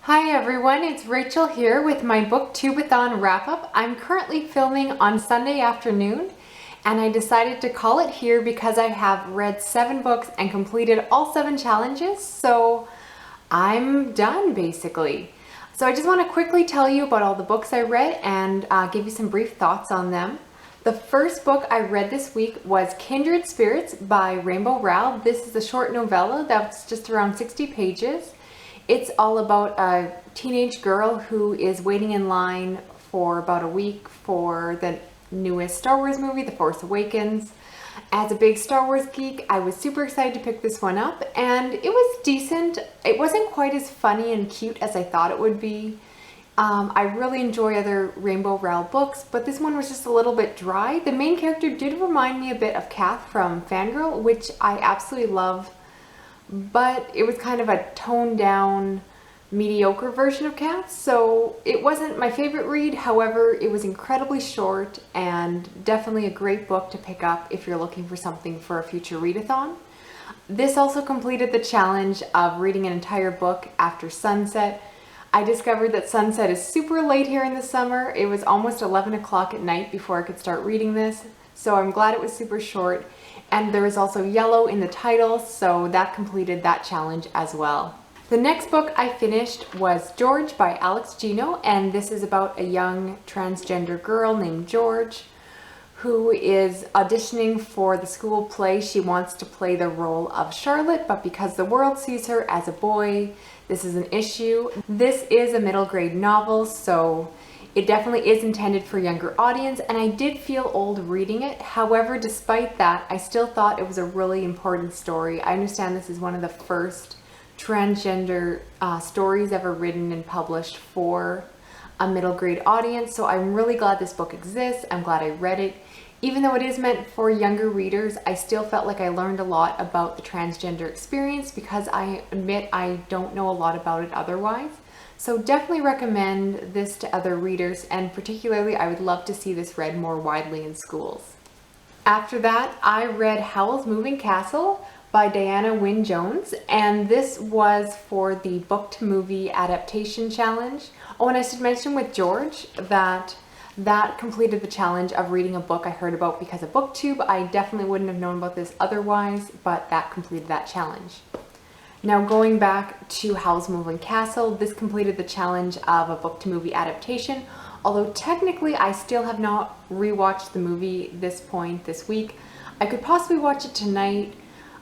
Hi everyone, it's Rachel here with my Booktubeathon Wrap Up. I'm currently filming on Sunday afternoon and I decided to call it here because I have read 7 books and completed all 7 challenges, so I'm done basically. So I just want to quickly tell you about all the books I read and give you some brief thoughts on them. The first book I read this week was Kindred Spirits by Rowell. This is a short novella that's just around 60 pages. It's all about a teenage girl who is waiting in line for about a week for the newest Star Wars movie, The Force Awakens. As a big Star Wars geek, I was super excited to pick this one up, and it was decent. It wasn't quite as funny and cute as I thought it would be. I really enjoy other Rowell books, but this one was just a little bit dry. The main character did remind me a bit of Kath from Fangirl, which I absolutely love. But it was kind of a toned down, mediocre version of Kath, so it wasn't my favorite read. However, it was incredibly short and definitely a great book to pick up if you're looking for something for a future readathon. This also completed the challenge of reading an entire book after sunset. I discovered that sunset is super late here in the summer. It was almost 11 o'clock at night before I could start reading this, so I'm glad it was super short. And there was also yellow in the title, so that completed that challenge as well. The next book I finished was George by Gino, and this is about a young transgender girl named George who is auditioning for the school play. She wants to play the role of Charlotte, but because the world sees her as a boy, this is an issue. This is a middle grade novel, so it definitely is intended for a younger audience, and I did feel old reading it. However, despite that, I still thought it was a really important story. I understand this is one of the first transgender stories ever written and published for a middle grade audience, so I'm really glad this book exists. I'm glad I read it. Even though it is meant for younger readers, I still felt like I learned a lot about the transgender experience because I admit I don't know a lot about it otherwise. So definitely recommend this to other readers, and particularly I would love to see this read more widely in schools. After that, I read Howl's Moving Castle by Diana Wynne Jones, and this was for the Book to Movie Adaptation Challenge. Oh, and I should mention with George that completed the challenge of reading a book I heard about because of BookTube. I definitely wouldn't have known about this otherwise, but that completed that challenge. Now going back to Howl's Moving Castle, this completed the challenge of a book to movie adaptation, although technically I still have not rewatched the movie this week. I could possibly watch it tonight.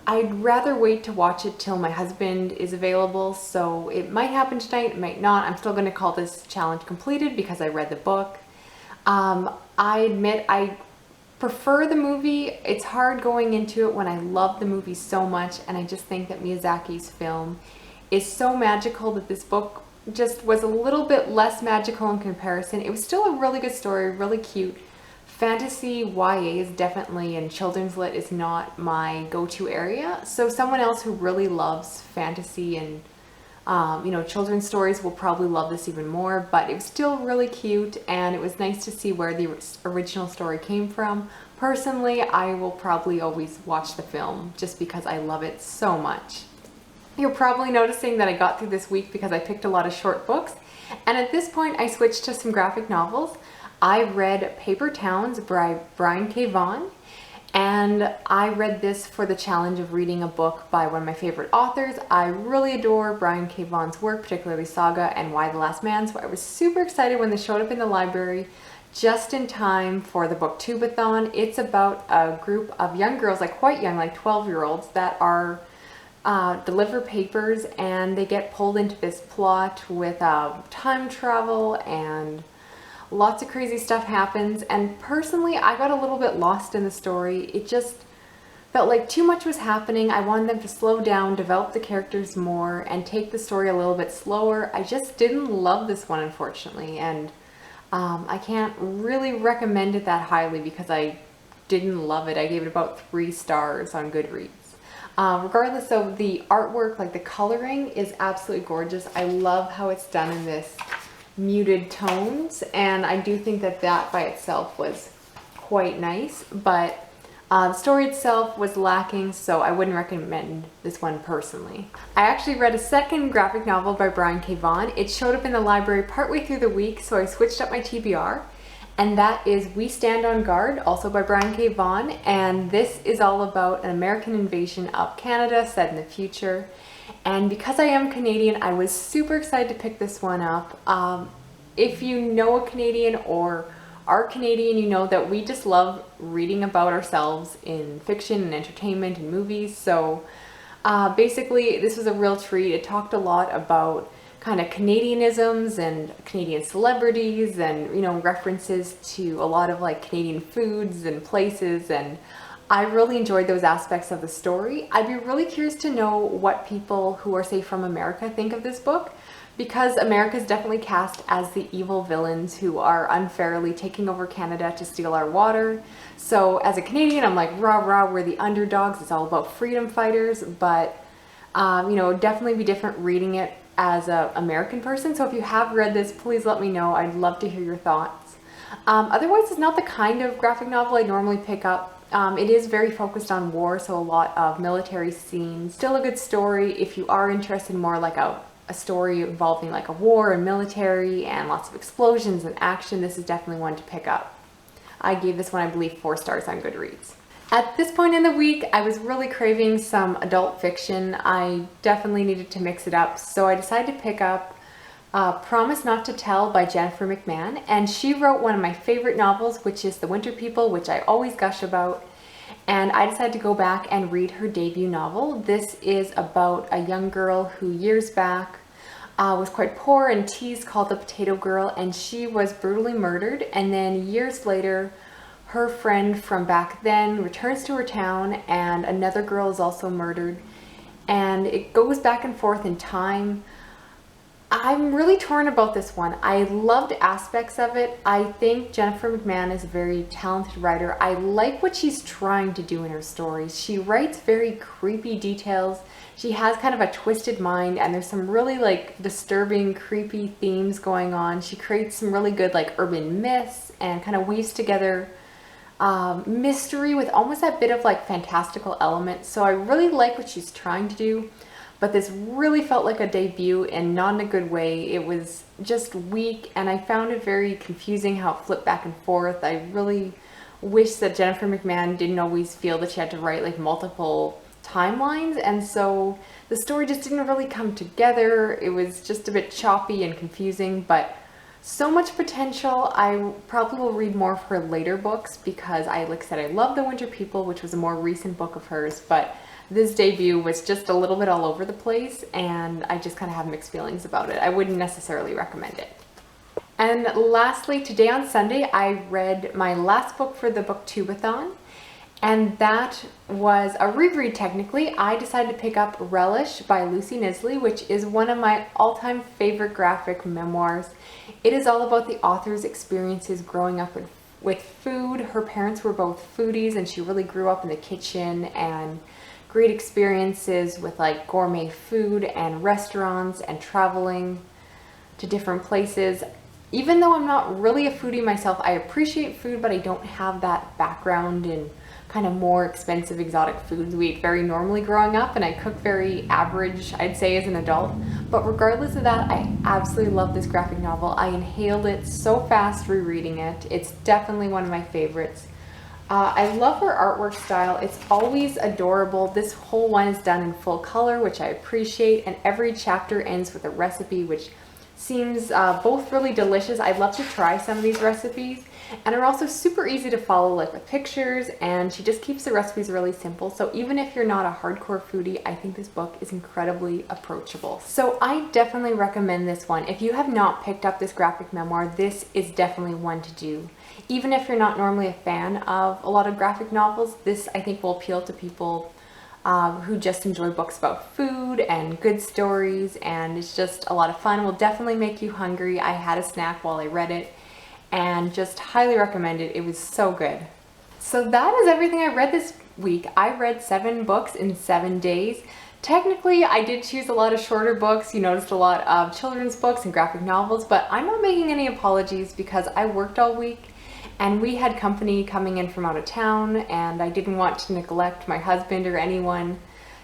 I'd rather wait to watch it till my husband is available, so it might happen tonight, it might not. I'm still going to call this challenge completed because I read the book. I admit I prefer the movie. It's hard going into it when I love the movie so much, and I just think that Miyazaki's film is so magical that this book just was a little bit less magical in comparison. It was still a really good story, really cute. Fantasy YA is definitely, and children's lit is not my go-to area, so someone else who really loves fantasy and children's stories will probably love this even more, but it was still really cute, and it was nice to see where the original story came from. Personally, I will probably always watch the film just because I love it so much. You're probably noticing that I got through this week because I picked a lot of short books, and at this point I switched to some graphic novels. I read Paper Towns by Brian K. Vaughan, and I read this for the challenge of reading a book by one of my favorite authors. I really adore Brian K. Vaughan's work, particularly Saga and Why the Last Man, so I was super excited when they showed up in the library just in time for the Booktubeathon. It's about a group of young girls, like quite young, like 12-year-olds, that are deliver papers, and they get pulled into this plot with time travel and lots of crazy stuff happens, and personally I got a little bit lost in the story. It just felt like too much was happening. I wanted them to slow down, develop the characters more, and take the story a little bit slower. I just didn't love this one, unfortunately, and I can't really recommend it that highly because I didn't love it. I gave it about 3 stars on Goodreads. Regardless of the artwork, like the coloring is absolutely gorgeous. I love how it's done in this muted tones, and I do think that by itself was quite nice, but The story itself was lacking, so I wouldn't recommend this one personally. I actually read a second graphic novel by Brian K. Vaughan. It showed up in the library partway through the week, so I switched up my TBR. And that is We Stand on Guard, also by Brian K. Vaughan. And this is all about an American invasion of Canada set in the future. And because I am Canadian, I was super excited to pick this one up. If you know a Canadian or are Canadian, you know that we just love reading about ourselves in fiction and entertainment and movies. So basically, this was a real treat. It talked a lot about kind of Canadianisms and Canadian celebrities and, you know, references to a lot of like Canadian foods and places, and I really enjoyed those aspects of the story. I'd be really curious to know what people who are, say, from America think of this book, because America is definitely cast as the evil villains who are unfairly taking over Canada to steal our water. So as a Canadian, I'm like, rah rah, we're the underdogs, it's all about freedom fighters, but you know, definitely be different reading it as an American person. So if you have read this, please let me know. I'd love to hear your thoughts. Otherwise, it's not the kind of graphic novel I normally pick up. It is very focused on war, so a lot of military scenes. Still a good story if you are interested in more like a story involving like a war and military and lots of explosions and action. This is definitely one to pick up. I gave this one, I believe, 4 stars on Goodreads. At this point in the week, I was really craving some adult fiction. I definitely needed to mix it up, so I decided to pick up Promise Not to Tell by Jennifer McMahon, and she wrote one of my favorite novels, which is The Winter People, which I always gush about, and I decided to go back and read her debut novel. This is about a young girl who years back was quite poor and teased, called the Potato Girl, and she was brutally murdered, and then years later her friend from back then returns to her town and another girl is also murdered, and it goes back and forth in time. I'm really torn about this one. I loved aspects of it. I think Jennifer McMahon is a very talented writer. I like what she's trying to do in her stories. She writes very creepy details. She has kind of a twisted mind, and there's some really like disturbing, creepy themes going on. She creates some really good like urban myths and kind of weaves together mystery with almost that bit of like fantastical element. So I really like what she's trying to do, but this really felt like a debut and not in a good way. It was just weak, and I found it very confusing how it flipped back and forth. I really wish that Jennifer McMahon didn't always feel that she had to write like multiple timelines, and so the story just didn't really come together. It was just a bit choppy and confusing, but so much potential. I probably will read more of her later books because like I said, I love The Winter People, which was a more recent book of hers, but this debut was just a little bit all over the place, and I just kind of have mixed feelings about it. I wouldn't necessarily recommend it. And lastly, today on Sunday, I read my last book for the Booktubeathon, and that was a reread technically. I decided to pick up Relish by Knisley, which is one of my all-time favorite graphic memoirs. It is all about the author's experiences growing up with food. Her parents were both foodies, and she really grew up in the kitchen, and great experiences with like gourmet food and restaurants and traveling to different places. Even though I'm not really a foodie myself, I appreciate food, but I don't have that background in kind of more expensive exotic foods we ate very normally growing up, and I cook very average, I'd say, as an adult. But regardless of that, I absolutely love this graphic novel. I inhaled it so fast rereading it. It's definitely one of my favorites. I love her artwork style. It's always adorable. This whole one is done in full color, which I appreciate, and every chapter ends with a recipe, which seems both really delicious. I'd love to try some of these recipes, and are also super easy to follow, like with pictures, and she just keeps the recipes really simple. So even if you're not a hardcore foodie, I think this book is incredibly approachable. So I definitely recommend this one. If you have not picked up this graphic memoir, this is definitely one to do. Even if you're not normally a fan of a lot of graphic novels, this I think will appeal to people who just enjoy books about food and good stories, and it's just a lot of fun. It will definitely make you hungry. I had a snack while I read it, and just highly recommend it. It was so good. So that is everything I read this week. I read 7 books in 7 days. Technically, I did choose a lot of shorter books. You noticed a lot of children's books and graphic novels, but I'm not making any apologies because I worked all week, and we had company coming in from out of town, and I didn't want to neglect my husband or anyone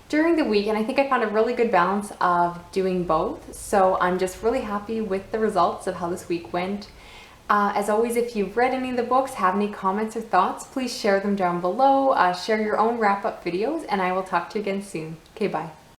during the week, and I think I found a really good balance of doing both. So I'm just really happy with the results of how this week went. As always, if you've read any of the books, have any comments or thoughts, please share them down below. Share your own wrap-up videos, and I will talk to you again soon. Okay, bye.